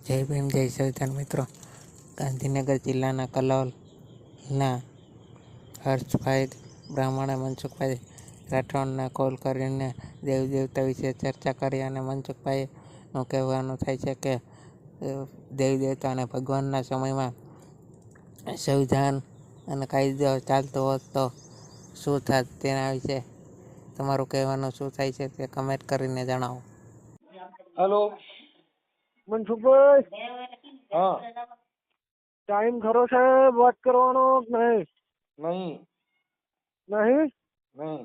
જય ભીમ જય સંવિધાન મિત્રો. ગાંધીનગર જિલ્લાના કલોલના હર્ષભાઈ બ્રાહ્મણે મનસુખભાઈ રાઠોડને કોલ કરીને દેવદેવતા વિશે ચર્ચા કરી અને મનસુખભાઈનું કહેવાનું થાય છે કે દેવદેવતા અને ભગવાનના સમયમાં સંવિધાન અને કાયદો ચાલતો હોત તો શું થાત તેના વિશે તમારું કહેવાનું શું થાય છે તે કમેન્ટ કરીને જણાવો. હેલો. મનસુખભાઈ, હા. ટાઈમ ખરો સાહેબ વાત કરવાનો કે નહીં? નહીં. નહીં નહીં.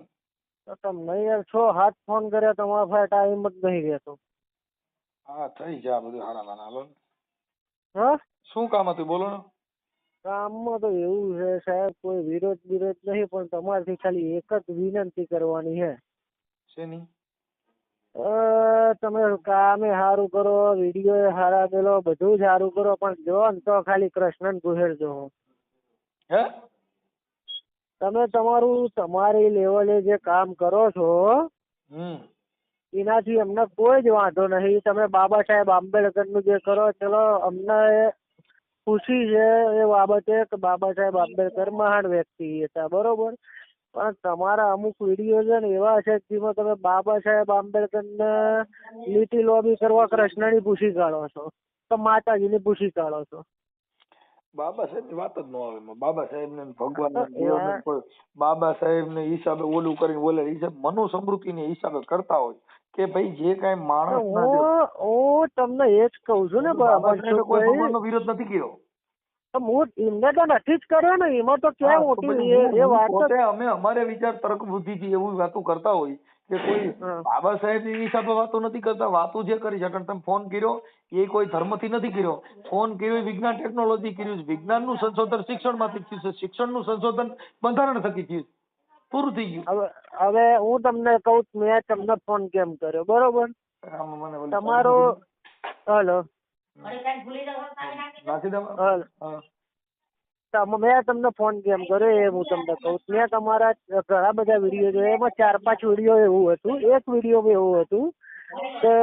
તો તમને યાર 6-7 ફોન કર્યા, તમારા પાસે ટાઈમ જ નહીં રહેતો. હા, થઈ જા બધું હારામાં હાલો ને. હા, શું કામ હતું બોલો ને. કામમાં તો એવું છે સાહેબ, કોઈ વિરોધ નહીં, પણ તમારથી ખાલી એક જ વિનંતી કરવાની છે. શેની? તમે કામે સારું કરો, વિડીયો સારા મેલો, બધું જ સારું કરો, પણ જો ને તો ખાલી કૃષ્ણને ગુહેરજો. હે? તમે તમારી લેવલે જે કામ કરો છો એનાથી અમને કોઈ જ વાંધો નહીં. તમે બાબા સાહેબ આંબેડકરનું જે કરો, ચલો અમને ખુશી છે એ બાબતે કે બાબા સાહેબ આંબેડકર મહાન વ્યક્તિ હતા, બરોબર. પણ તમારા અમુક વિડીયો છે ને એવા છે જેમાં તમે બાબા સાહેબ આંબેડકરને લીટી લોબી કરવા કૃષ્ણની પૂછી કાઢો છો, તો માતાજીની પૂછી કાઢો છો. બાબા સાહેબ ની વાત જ ન આવે એમાં. બાબા સાહેબ ને ભગવાન બાબા સાહેબ ને હિસાબે ઓલું કરીને બોલે હિસાબ મનુ સમૃદ્ધિ ને હિસાબે કરતા હોય કે ભાઈ જે કઈ માણસ હું તમને એ જ કઉ છું ને, બાબા સાહેબે કોઈ ભગવાન નો વિરોધ નથી કર્યો. હું એમને તો નથી જ કર્યો ને, એમાં તો ક્યાં મોટી એ વાત. અમે અમારે વિચાર તર્ક બુદ્ધિ થી એવું વાતો કરતા હોય કે કોઈ બાબા સાહેબ ની હિસાબે વાતો નથી કરતા. વાતો જે કરી છે, તમે ફોન કર્યો એ કોઈ ધર્મ થી નથી કર્યો. ફોન કર્યો વિજ્ઞાન ટેકનોલોજી કર્યું. વિજ્ઞાન નું સંશોધન શિક્ષણ માંથી થયું છે. શિક્ષણ નું સંશોધન બંધારણ થકી થયું. પૂરું થઈ ગયું. હવે હું તમને કહું, મેં તમને ફોન કેમ કર્યો, બરોબર? તમારો હલો મેં તમને ફોન કેમ કર્યો એ હું તમને કહું. મેં તમારા ઘણા બધા વિડીયો જોયા, એમાં 4-5 વિડીયો એવું હતું. એક વિડીયો એવું હતું કે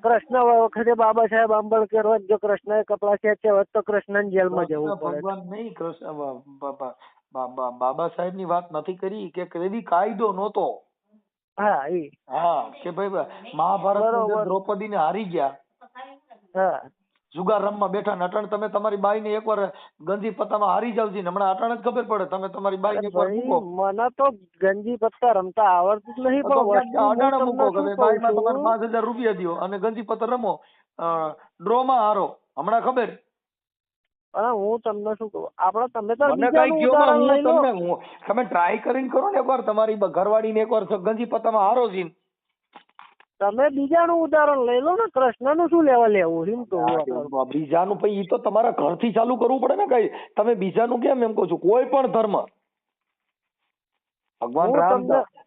કૃષ્ણ વખતે બાબા સાહેબ આંબેડકર હોત, જો કૃષ્ણ કપડા ખેંચ્યા હોત તો કૃષ્ણ જેલમાં જવું પડે. ભગવાન નહીં, કૃષ્ણ બાબા સાહેબ ની વાત નથી કરી કે કદી કાયદો નહોતો. હા, કે ભાઈ મહાભારત દ્રૌપદી ને હારી ગયા. હા, જુગાર રમવા બેઠા ને અટાણ તમે તમારી બાઈ ને એકવાર ગંજી પત્તામાં હારી જાવ છે ને હમણાં અટાણ જ ખબર પડે. તમે તમારી બાઈ ને એકવાર મૂકો. મને તો ગંજી પત્તા રમતા આવડતું જ નહીં, પણ અટાણે મૂકો કે બાઈ માં તમારે 5,000 રૂપિયા દો અને ગંજી પત્તા રમો, ડ્રો માં હારો. હમણાં ખબર. હું તમને શું કહું, આપણે તમે તો તમે ટ્રાય કરીને કરો ને એકવાર. તમારી ઘરવાળી ને એકવાર ગંજી પત્તામાં હારો છે, તમે બીજાનું ઉદાહરણ લઈ લો ને. કૃષ્ણ નું શું લેવા લેવું એમ તો. બીજાનું પછી ઈ તો તમારા ઘરથી ચાલુ કરવું પડે ને. કઈ તમે બીજાનું કેમ એમ કહું છું? કોઈ પણ ધર્મ, ભગવાન રામ,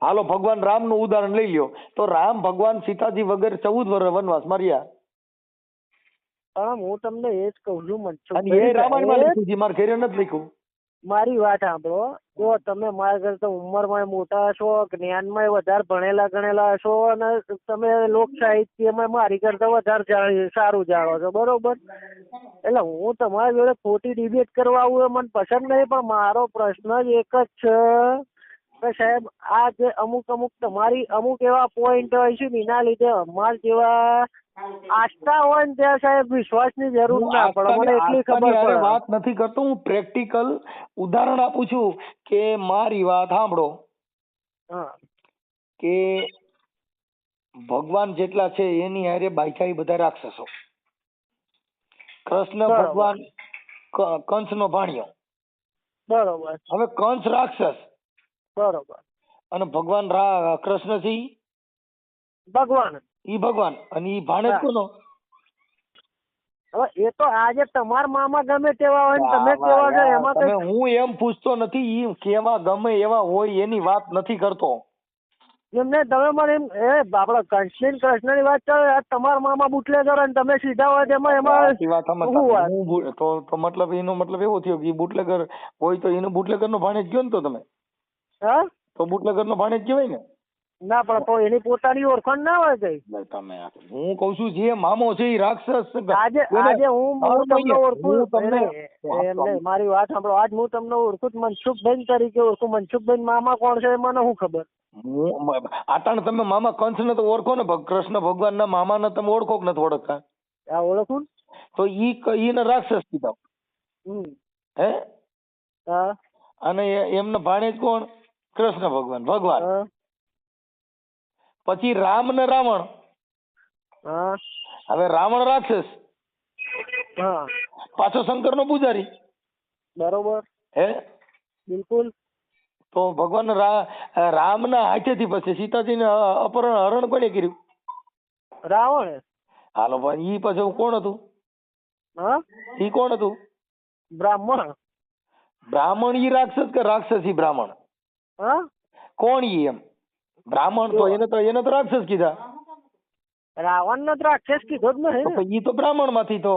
હાલો ભગવાન રામ નું ઉદાહરણ લઈ લ્યો તો રામ ભગવાન સીતાજી વગર 14 વર્ષ વનવાસ માર્યા. હું તમને એ જ કઉ છું મનસુખભાઈ, રામાયણમાં લખ્યું છે, મારા ઘરે નથી લખ્યું. મારી વાત સાંભળો. જો તમે મારા કરતા ઉંમરમાં મોટા છો, જ્ઞાનમાં વધારે ભણેલા ગણેલા છો, અને તમે લોક સાહિત્યમાં મારી કરતા વધારે સારું જાણો છો, બરોબર? એટલે હું તમારી જોડે ખોટી ડિબેટ કરવા આવું એ મને પસંદ નહીં, પણ મારો પ્રશ્ન જ એક જ છે કે સાહેબ આ જે અમુક તમારી અમુક એવા પોઈન્ટ હોય છે ને, એના લીધે અમાર જેવા આસ્થા હોય ને ત્યાં સાહેબ વિશ્વાસની જરૂર ના પડે. મને એટલી ખબર પડે. વાત નથી કરતો, હું પ્રેક્ટિકલ ઉદાહરણ આપું છું કે મારી વાત સાંભળો કે ભગવાન જેટલા છે એની હારે બાઈકાઈ બધા રાક્ષસો. કૃષ્ણ ભગવાન કંસ નો ભાણિયો, બરોબર. હવે કંસ રાક્ષસ, બરોબર, અને ભગવાન કૃષ્ણ છે ભગવાન, ઈ ભગવાન, અને ઈ ભાણેજ કોનો? હવે એ તો આજે તમારા મામા ગમે તેવા હોય ને તમે કેવા છો એમાં હું એમ પૂછતો નથી. ઈ કેવા ગમે એવા હોય એની વાત નથી કરતો. એમને તમે મને એમ આપડે કૃષ્ણ ની વાત કરો, તમારા મામા બુટલેગર અને તમે સીધા હોય એમાં તો મતલબ એનો મતલબ એવો થયો કે બુટલેગર હોય તો એનો બુટલેગર નો ભાણેજ ગયો ને. તો તમે હા, તો બુટલેગર નો ભાણેજ કહેવાય ને. ના પણ તો એની પોતાની ઓળખાણ ના હોય કઈ. એટલે તમે હું કઉ છું જે મામો છે એ રાક્ષસ આજે હું તમને ઓળખું તમને એમ નહીં, મારી વાત સાંભળો. આજ હું તમને ઓળખું મનસુખભાઈ તરીકે ઓળખું. મનસુખભાઈ મામા કોણ છે એ મને શું ખબર? આટાણ તમે મામા કંસ ને તો ઓળખો ને, કૃષ્ણ ભગવાન ના મામા ને તમે ઓળખો કે નથી ઓળખતા? આ ઓળખું તો ઈ ને રાક્ષસ કીધા. હે હા. અને એમના ભાણેજ કોણ? કૃષ્ણ ભગવાન. પછી રામ ને રાવણ. હા. હવે રાવણ રાક્ષસ, હા. પાછો શંકર નો પૂજારી. બરોબર. હે બિલકુલ. તો ભગવાન રામ ના હાથેથી પછી સીતાજી ને હરણ કોને કર્યું? રાવણ. હાલો ભાઈ ઈ પછી કોણ હતું? હા. ઈ કોણ હતું? બ્રાહ્મણ. બ્રાહ્મણ ઈ રાક્ષસ કે રાક્ષસી બ્રાહ્મણ? હા. કોણ ઈ? એમ બ્રાહ્મણ તો એને તો રાક્ષસ કીધા. રાવણ નો તો રાક્ષસ કીધો જ નહીં ને. ઈ તો બ્રાહ્મણ માંથી તો.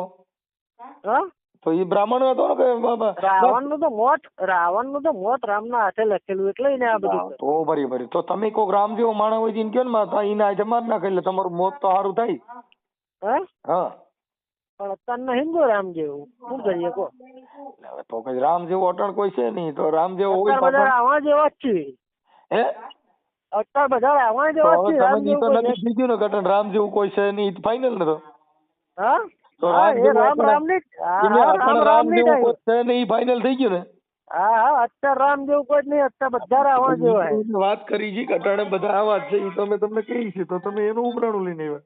હા. તો ઈ બ્રાહ્મણ હતો ને કે રાવણ નું તો મોત રામ ના હાથે લખેલું એટલે એને આ બધું. તો બરી તો તમે કોક રામ જેવો માણસ હોય એને કયો ને એના હાથે માર નાખે એટલે તમારું મોત તો સારું થાય. હા પણ અત્યારના હિન્દુ રામ જેવું શું કરીએ કો? તો કઈ રામ જેવો અટણ કોઈ છે નહીં. તો રામ જેવો હોય બધા રાવણ જેવા જ છે. હે અત્યારે બધા રાવણ જેવા જ છે. રામ જેવું કોઈ નથી બીજું ને કટણ રામ જેવું કોઈ છે નહીં ફાઇનલ ને? તો હા તો રામ જેવું કોઈ છે નહીં ફાઇનલ થઈ ગયું ને? હા અત્યારે રામ જેવું કોઈ નહીં. અત્યારે બધા રાવણ જેવા વાત કરી છે કટાણે બધા આવા જ છે. તમે તમને કહી છે તો તમે એનું ઉપરાણું લઈને આવ્યા.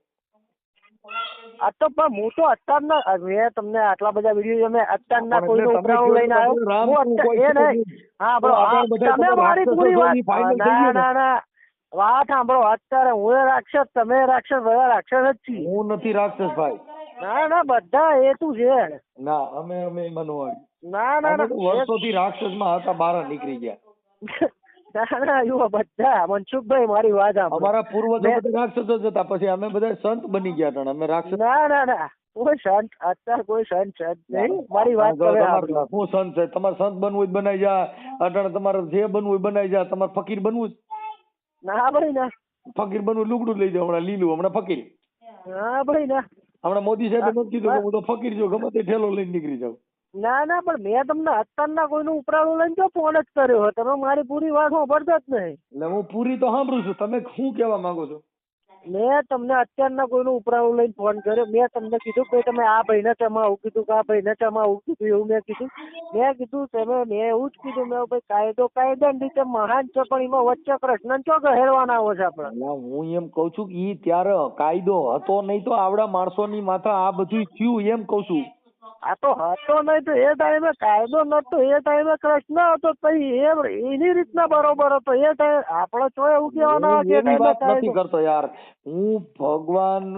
આ તો પણ હું તો અત્યારના મેં તમને આટલા બધા વિડીયો મેં અત્યારના કોઈનું ઉપરાણું લઈને આવ્યો. હા બરો તમે મારી પૂરી વાત ના વાત સાંભળો. અત્યારે હું રાક્ષસ, તમે રાક્ષસ, બધા રાક્ષસ જ છીએ. હું નથી રાક્ષસ ભાઈ. ના બધા એ તું છે. ના અમે મનવાડી. ના વર્ષોથી રાક્ષસ માં હતા, બહાર નીકળી ગયા. ના બધા મનસુખભાઈ મારી વાત અમારા પૂર્વજો બધા રાક્ષસો જ હતા. પછી અમે બધા સંત બની ગયા. અમે રાક્ષસ ના કોઈ સંત અત્યારે કોઈ સંત નહીં. મારી વાત હું સંત છે. તમારે સંત બનવું જ બનાવી જા. અટાણે તમારે જે બનવું બનાવી જા. તમારે ફકીર બનવું ના ભાઈ ના. ફકીર બનવું લુગડું લઈ જાવ. હમણાં લીલું, હમણાં ફકીર. ના ભાઈ ના. હમણાં મોદી સાહેબે નથી કીધું કે હું તો ફકીર જો ગમે તે ઠેલો લઈને નીકળી જાઉં. ના પણ મેં તમને અત્યારના કોઈનું ઉપરાણું લઈને તો ફોન જ કર્યો. તમે મારી પૂરી વાત સાંભળતા જ નહીં. એટલે હું પૂરી તો સાંભળું છું. તમે શું કહેવા માંગો છો? મેં તમને અત્યારના કોઈનું ઉપરાણું લઈને ફોન કર્યો. મેં તમને કીધું કે તમે આ ભાઈને તમે આવું કીધું, કે આ ભાઈને તમે આવું કીધું, એવું મેં કીધું મેં એવું જ કીધું. મેં ભાઈ કાયદાની રીતે મહાન છે, પણ એમાં વચ્ચે કૃષ્ણ ચો ગહેરવાના આવે છે આપણે. હું એમ કઉ છું કે ઈ ત્યારે કાયદો હતો નહીં તો આવડા માણસોની માથા આ બધું થયું એમ કઉ છું. આ તો હતો નહીં તો એ ટાઈમે કાયદો નતો. એ ટાઈમે કૃષ્ણ હતો તો એની રીતના બરોબર હતો. એ ટાઈમે આપણે તો એવું કહેવાના નથી કરતો યાર. હું ભગવાન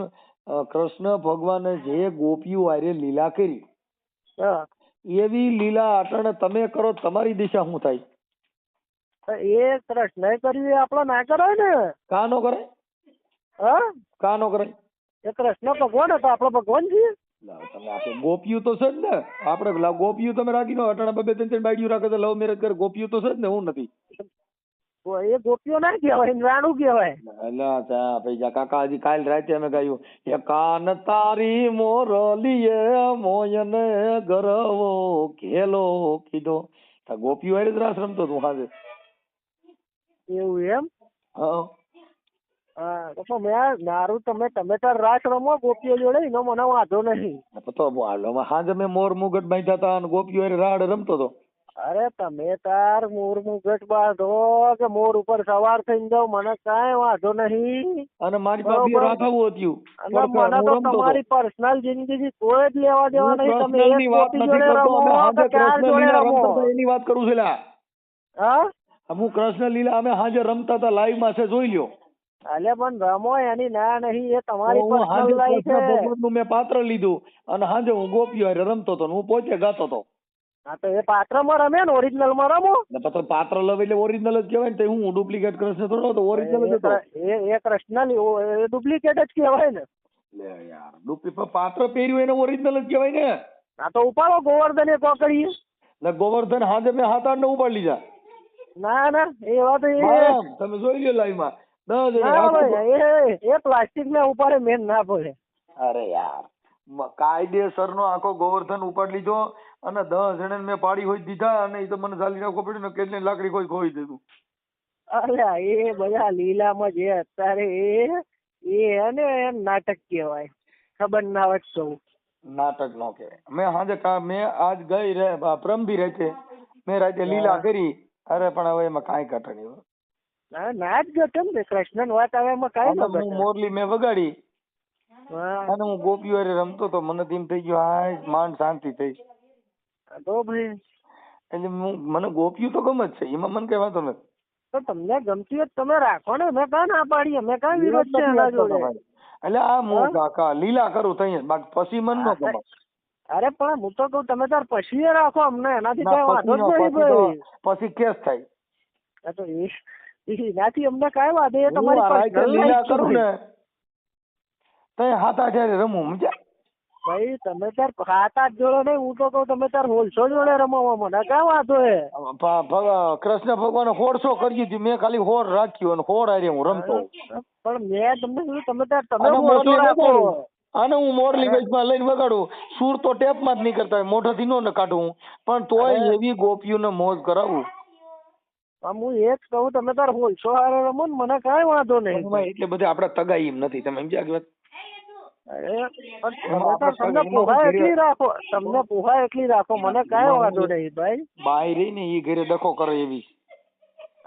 કૃષ્ણ ભગવાને જે ગોપીઓ આરે લીલા કરી એવી લીલા અટાણે તમે કરો, તમારી દિશા શું થાય? એ કૃષ્ણ કર્યું એ આપડે ના કરાય ને. કા નો કરાય? કા નો કરાય? એ કૃષ્ણ ભગવાન હતા, આપડે ભગવાન છીએ. તમે આપણે ગોપીઓ તો છે જ ને. આપડે ગોપીઓ તમે રાખી નો અટાણે બબે ત્રણ બાઈડિયું રાખે તો લવ મેરેજ કરે. ગોપીઓ તો છે જ ને. હું નથી એ ગોપીઓ ના કહેવાય, રાણું કહેવાય. એટલે ભાઈ કાકા હજી કાલ રાતે અમે ગાયું એ કાન તારી મોરલીએ મોયને ગરવો ઘેલો કીધો. ગોપીઓ હારે જ રાસ રમતો તું હાજે. એવું એમ? હા તો મેં મારું તમે તાર રાસ રમો ગોપીઓ જોડે, એનો મને વાંધો નહીં. તો હાજે મેં મોર મુગટ બાંધ્યા હતા અને ગોપીઓ હારે રાડ રમતો હતો. અરે તમે તાર મોર મુગટ બાંધો કે મોર ઉપર સવાર થઈને જાવ, મને કાંઈ વાંધો નહીં. અને મારી પાસે રાખાવું હતું. મને તો તમારી પર્સનલ જિંદગી કોઈ જ લેવા દેવા નહીં. તમે એક ગોપી જોડે રમો કે ચાર જોડે રમો એની વાત કરું છું. હા હું કૃષ્ણ લીલા અમે હાજે રમતા હતા, લાઈવ માં છે, જોઈ લ્યો. અલે પણ રમો એની ના નહીં. એ તમારી પર્સનલ લાઈફ છે. ભગવાનનું મેં પાત્ર લીધું અને હાજે હું ગોપીઓ હારે રમતો હતો, હું પોતે ગાતો હતો. હા તો એ પાત્રમાં રમે ને ઓરિજિનલ માં રમો. તો પાત્ર લવ એટલે ઓરિજિનલ જ કહેવાય ને. હું ડુપ્લિકેટ કૃષ્ણ થોડો હતો, ઓરિજિનલ જ હતો. એ કૃષ્ણ ડુપ્લિકેટ જ કહેવાય ને. યાર પાત્ર પહેર્યું એને ઓરિજિનલ જ કહેવાય ને. હા તો ઉપાડો ગોવર્ધન એ કોકડીએ. ગોવર્ધન હાજે મેં 7-8 ને ઉપાડી લીધા. ના એ વાત તમે જોઈ લો લાઈવ માં. જણે ના આખું ભાઈ એ પ્લાસ્ટિક ના ઉપાડે મેન ના પડે. અરે યાર કાયદેસર નો આખો ગોવર્ધન ઉપાડ લીધો અને 10 જણે મેં પાડી હોય દીધા અને એ તો મને ચાલી રાખવો પડ્યું ને કેટલી લાકડી કોઈ ખોઈ દીધું. અરે એ બધા લીલામાં જે અત્યારે એ ને એમ નાટક કહેવાય, ખબર ના હોય તો કહું. નાટક નો કહેવાય. મેં આજ ગઈ રે પ્રમદી રાતે મેં રાતે લીલા કરી. અરે પણ હવે એમાં કાંઈ ઘટે નહીં. ના જ ઘટે ને કૃષ્ણ વાત આવે એમાં કાંઈ ન હું ઘટે. મોરલી મેં વગાડી હા અને હું ગોપીઓ હારે રમતો તો મને તેમ થઈ ગયું હાય માંડ શાંતિ થઈ. તો ભાઈ એટલે મને ગોપીઓ તો ગમે જ છે, એમાં મને કઈ વાંધો નથી. તો તમને ગમતી હોય તો તમે રાખો ને, મેં કાં ના પાડી, અમે કાં વિરોધ છે એના જોડે. એટલે આ હું કાકા લીલા કરું તઈ બાકી પછી મન નો ગમે. અરે પણ હું તો કહું તમે તાર પછી રાખો, અમને એનાથી કઈ વાંધો જ નહીં ભાઈ. પછી કેસ થાય. તો એનાથી અમને કાંઈ વાંધો, એ તમારી રાતે personal લીલા life છે કરું ને ભાઈ. તઈ 7-8 રમું સમજ્યા. ભાઈ તમે તાર 7-8 જોડે નહીં, હું તો કહું તમે તાર 16 જોડે રમવા, મને કાંઈ વાંધો હે. કૃષ્ણ ભગવાન 1600 કરી દીધું, મેં ખાલી 16 રાખ્યું અને 16 હારે હું રમતો. પણ મેં તમને કીધું તમે તાર તમે 16 રાખો. આને હું મોરલી વેચમાં લઈને વગાડું, સૂર તો ટેપમાં જ નહીં કરતા હોય, મોઢાથી નો કાઢું પણ તોય એવી ગોપીઓને મોજ કરાવું. હું એ જ કહું તમે તાર 16 હારે રમો ને, મને કાંઈ વાંધો નહીં. એટલે બધે આપડે તગાઈ એમ નથી, તમે સમજ્યા કે વાત. અરે પણ તમને પોહાય એટલી રાખો, તમને પોહાય એટલી રાખો, મને કાંઈ વાંધો નહીં ભાઈ. બાઈ રહી ને એ ઘરે ડખો કરે એવી.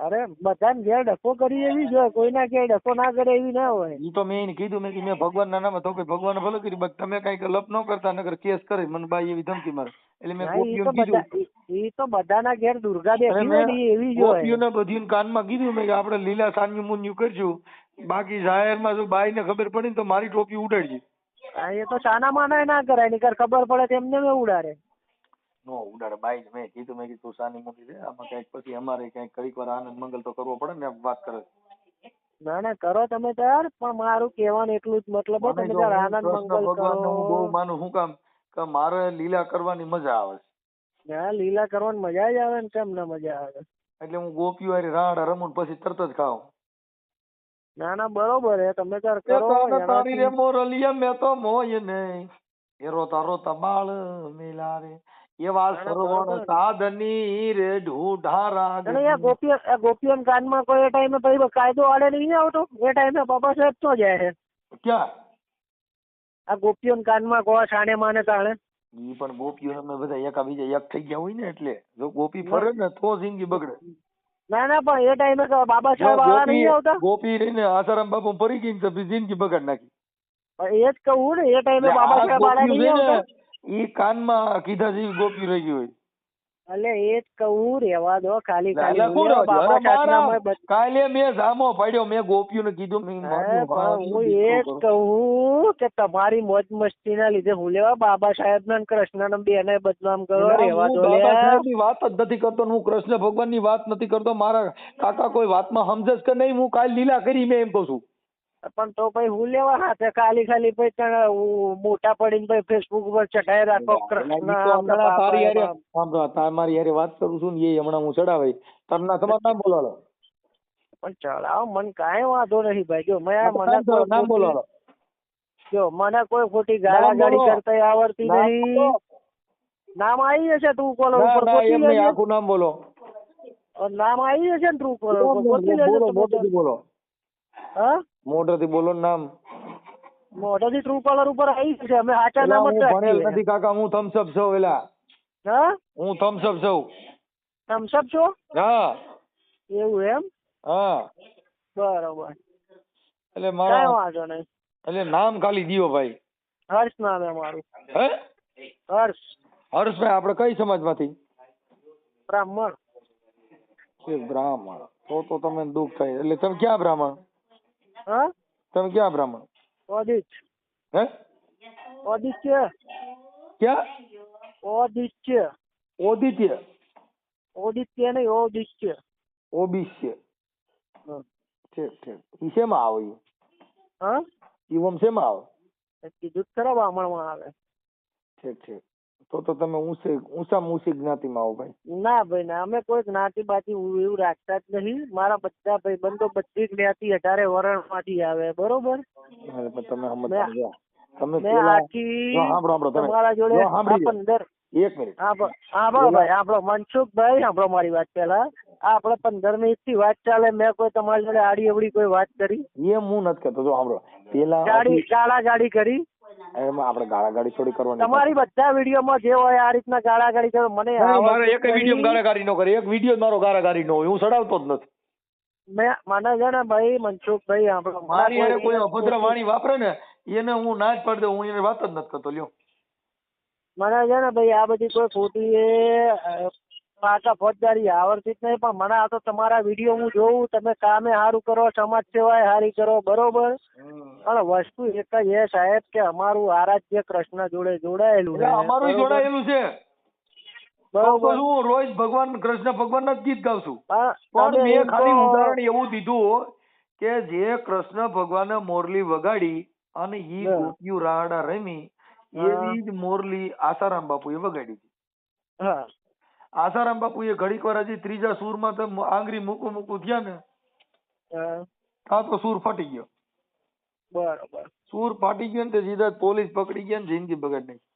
અરે બધાને ઘેર ડખો કરી એવી જ હોય, કોઈના ઘેર ડખો ના કરે એવી ના હોય. ઈ તો મેં એને કીધું, મેં ભગવાન ના નામે તો ભગવાન ભલે કરી, બટ તમે કઈક લપ ન કરતા નકર કેસ કરે મને બાઈ એવી ધમકી મારે. એટલે મેં ગોપીઓને કીધું, ઈ તો બધાના ઘેર દુર્ગા બેઠી હોય ને એવી જ હોય. ગોપીઓને બધીને કાનમાં કીધું મેં કે આપણે લીલા સાન્યુ મુન્યુ કરશું, બાકી જાહેરમાં જો બાઈ ને ખબર પડી ને તો મારી ટોપી ઉડાડજી. એ તો સાના માના ના કરાય, નીકર ખબર પડે તેમને મેં ઉડાડે. નો ઉડાડે. બાઈ મેં કીધું તું સાની મૂકી દે, આમાં કઈક પછી અમારે કઈક ઘડીક વાર આનંદ મંગલ તો કરવો પડે ને વાત કરે. ના ના કરો તમે તાર, પણ મારું કહેવાનું એટલું જ મતલબ તમે તાર આનંદ મંગલ કરો. હું બહુ માનું, શું કામ કે મારે લીલા કરવાની મજા આવે છે. ના લીલા કરવાની મજા જ આવે ને, કેમ ના મજા આવે. એટલે હું ગોપીઓ હારે રાડા રમું પછી તરત જ ખાઉં. ના ના બરોબર હે, તમે તાર કરો. તારી રે મોરલિયા મેં તો મોય નહીં, એ રોતા રોતા બાળ મેલા રે, એવા સરવણ સાધની રે ઢૂઢારા. ગોપીઓના કાનમાં કોઈ ટાઈમે પછી કાયદો આડે નહીં આવતો, એ ટાઈમે બાબા સાહેબ તો જાય છે. ક્યાં આ ગોપીઓના કાનમાં ગોવા છાણે માને તાણે. ઈ પણ ગોપીઓ અમે બધા એકા બીજા એક થઈ ગયા હોય ને, એટલે જો ગોપી ફરે ને તો જિંદગી બગડે. ના ના પણ એ ટાઈમે બાબા સાહેબ આવા નહીં આવતા. ગોપી રહીને આસારામ બાપુ ફરી ગઈ ને તો જિંદગી બગાડ નાખી. એ જ કહું ને, એ ટાઈમે બાબા સાહેબ આવા નહીં આવતા. ઈ કાનમાં કીધા જેવી ગોપી રહી ગઈ હોય. એટલે એ જ કહું, રેવા દો ખાલી ખાલી. કાલે મેં જામો પાડ્યો, મેં ગોપીઓને કીધું હું એ જ કહું કે તમારી મોજ મસ્તી ના લીધે હું લેવા બાબા સાહેબ ને કૃષ્ણ બેને બદનામ કરો. રેવા દો. બાબા સાહેબ ની વાત જ નથી કરતો, હું કૃષ્ણ ભગવાન ની વાત નથી કરતો. મારા કાકા કોઈ વાતમાં સમજે કે નહીં, હું કાલ લીલા કરી મેં એમ કઉ છું. પણ તો ભાઈ હું લેવા હાથે ખાલી ખાલી ભાઈ મોટા પડીને ભાઈ ફેસબુક ઉપર ચઢાઈ રાખો કૃષ્ણ. મારી યારે વાત કરું છું ને, એ હમણાં હું ચડાવે તરના તમારું નામ બોલાવો. પણ ચડાવો મને કાંઈ વાંધો નહીં ભાઈ. જો મને નામ બોલાવો. જો મને કોઈ ખોટી ગાળાગાળી કરતા આવડતી નહીં. નામ આવી જશે ટ્રુ કોલર ઉપર. આખું નામ બોલો. નામ આવી જશે ને ટ્રુ કોલર ઉપર. બોલો. હા મોઢેથી બોલો નામ. મોઢેથી ટ્રુ કોલર ઉપર આવી જશે. અમે સાચા નામ જ ભણેલ નથી કાકા, હું થમ્સઅપ છું. એલા હા હું થમ્સઅપ છું. થમ્સઅપ છો? હા એવું એમ? હા બરોબર. એટલે મારા વાંધો નહીં. એટલે નામ ખાલી દિયો ભાઈ. હર્ષ નામ હે મારું. હે હર્ષ. હર્ષભાઈ આપણે કઈ સમાજમાંથી? બ્રાહ્મણ. બ્રાહ્મણ તો તમે દુઃખ થાય. એટલે તમે ક્યાં બ્રાહ્મણ? હા તમે ક્યાં બ્રાહ્મણ? ઓદિત્ય. હે ઓદિત્ય. ક્યાં? ઓદિત્ય. ઓદિત્ય. ઓદિત્ય નહીં, ઓદિત્ય. ઓબિશ્ય. ઠીક ઠીક. ઈ શેમાં આવે? હા ઈ ઓમ શેમાં આવે? કીધું ખરા બ્રાહ્મણમાં આવે. ઠીક ઠીક. તો તમે ઊંચામાં ઊંચી જ્ઞાતિમાં આવો ભાઈ. ના ભાઈ ના, અમે કોઈ જ્ઞાતિ બાતિ એવું રાખતા જ નહીં. મારા બધા ભાઈબંધો બધી જ્ઞાતિ 18 વર્ણમાંથી આવે, બરોબર. પણ તમે સમજતા નથી. તમે મેં પેલા આખી સાંભળો તમે તમારા જોડે જો સાંભળી લો. 15 એક મિનિટ. સાંભળો ભાઈ, સાંભળો મનસુખભાઈ, સાંભળો મારી વાત પેલા. આપણે 15 મિનિટથી વાત ચાલે, મેં કોઈ તમારી જોડે આડી અવડી કોઈ વાત કરી? એ હું નથી કરતો. જો સાંભળો, પેલા ગાળાગાળી કરી? એમાં આપણે ગાળાગાળી થોડી કરવાની. તમારી બધા વિડીયોમાં જે હોય આ રીતના ગાળાગાળી કરો. મને મારે એક વિડીયો ગાળાગાળી નો કરે, એક વિડીયો મારો ગાળાગાળી નો હોય, હું ચડાવતો જ નથી. મને છે ને ભાઈ મનસુખભાઈ, આપણો મારી યારે કોઈ અભદ્ર વાણી વાપરે ને એને હું ના જ પાડી દઉં, હું એને વાત જ નથી કરતો. લ્યો, મને છે ને ભાઈ આ બધી કોઈ ખોટી પાકા ફોજદારી આવડતી જ નહીં, પણ મને આ તો તમારા વિડીયો હું જોઉં, તમે કામે સારું કરો, સમાજ સેવાય સારી કરો, બરોબર. પણ વસ્તુ એક જ એ સાહેબ કે અમારું આરાધ્ય કૃષ્ણ જોડે જોડાયેલું છે. અમારું જોડાયેલું છે, બરોબર. હું રોજ ભગવાન કૃષ્ણ ભગવાન ના ગીત ગાઉં છું. પણ પણ મેં ખાલી ઉદાહરણ એવું દીધું કે જે કૃષ્ણ ભગવાને મોરલી વગાડી અને ઈ ગોપીયું રાડા રમી, એવી જ મોરલી આસારામ બાપુએ વગાડી હતી. હા, આસારામ બાપુએ ઘડીક વાર હજી ત્રીજા સૂરમાં તો આંગળી મૂકું થયા ને, આ તો સૂર ફાટી ગયો. બરોબર. સૂર ફાટી ગયો ને તે સીધા પોલીસ પકડી ગયા ને જિંદગી બગાડી નાખી.